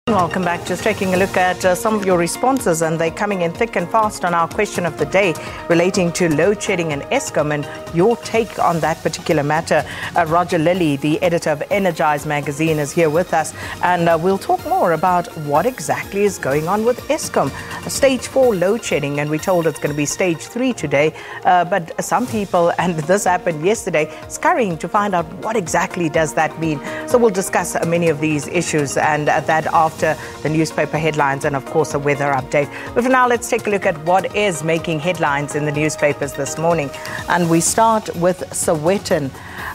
Welcome back. Just taking a look at some of your responses, and they're coming in thick and fast on our question of the day relating to load shedding and Eskom and your take on that particular matter. Roger Lilly, the editor of Energize magazine, is here with us, and we'll talk more about what exactly is going on with Eskom. Stage 4 load shedding, and we're told it's going to be stage 3 today, but some people, and this happened yesterday, scurrying to find out what exactly does that mean. So we'll discuss many of these issues, and that after the newspaper headlines and, of course, a weather update. But for now, let's take a look at what is making headlines in the newspapers this morning. And we start with Sowetan.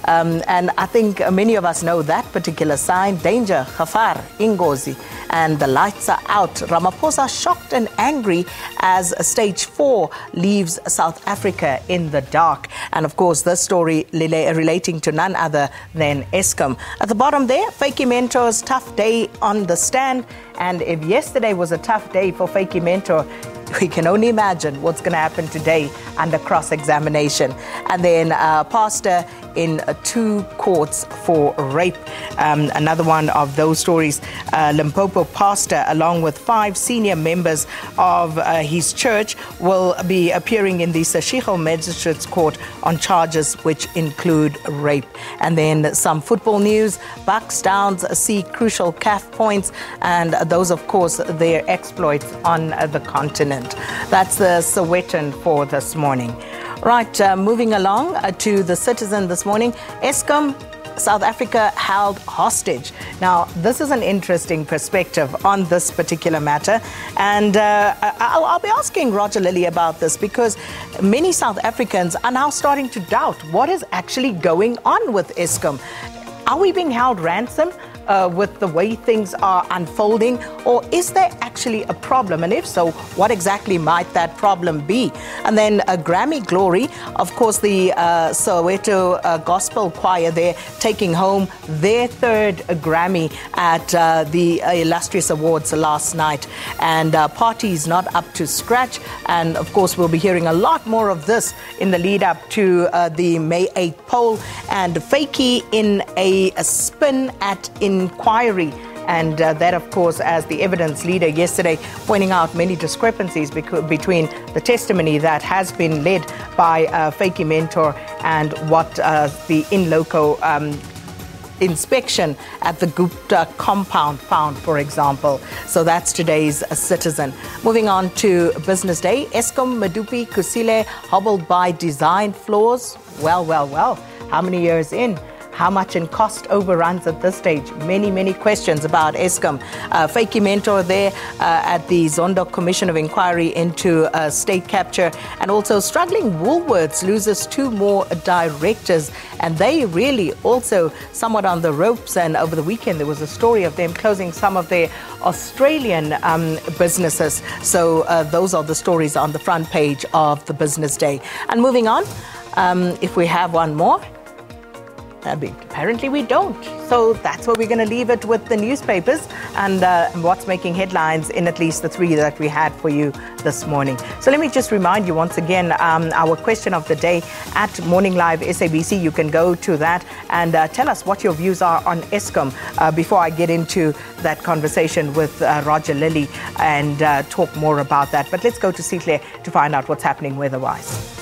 And I think many of us know that particular sign: danger, Khafar, Ingozi, and the lights are out. Ramaphosa shocked and angry as stage 4 leaves South Africa in the dark. And of course, this story relating to none other than Eskom. At the bottom there, Fakey Mentor's tough day on the stand. And if yesterday was a tough day for Fakey Mentor, we can only imagine what's going to happen today under cross-examination. And then pastor in 2 courts for rape. Another one of those stories. Limpopo pastor, along with 5 senior members of his church, will be appearing in the Seshego Magistrates Court on charges which include rape. And then some football news. Bucks Downs see crucial CAF points, and those, of course, their exploits on the continent. That's the Sowetan for this morning. Right, moving along to the Citizen this morning. Eskom, South Africa held hostage. Now, this is an interesting perspective on this particular matter, and I'll be asking Roger Lilly about this, because many South Africans are now starting to doubt what is actually going on with Eskom. Are we being held ransom with the way things are unfolding, or is there actually a problem? And if so, what exactly might that problem be? And then Grammy glory, of course, the Soweto Gospel Choir there taking home their 3rd Grammy at the illustrious awards last night. And parties not up to scratch. And of course, we'll be hearing a lot more of this in the lead up to the May 8th poll. And Fakey in a spin at inquiry, and that, of course, as the evidence leader yesterday, pointing out many discrepancies between the testimony that has been led by Fakey Mentor and what the in loco inspection at the Gupta compound found, for example. So that's today's Citizen. Moving on to Business Day. Eskom Medupi Kusile hobbled by design flaws. Well. How many years in? How much in cost overruns at this stage? Many questions about Eskom. Fakey Mentor there at the Zondo Commission of Inquiry into state capture. And also struggling Woolworths loses 2 more directors. And they really also somewhat on the ropes. And over the weekend, there was a story of them closing some of their Australian businesses. So those are the stories on the front page of the Business Day. And moving on, if we have one more. Apparently we don't. So that's where we're going to leave it with the newspapers and what's making headlines in at least the 3 that we had for you this morning. So let me just remind you once again, our question of the day at Morning Live SABC. You can go to that and tell us what your views are on Eskom before I get into that conversation with Roger Lilly and talk more about that. But let's go to Sihle to find out what's happening weather-wise.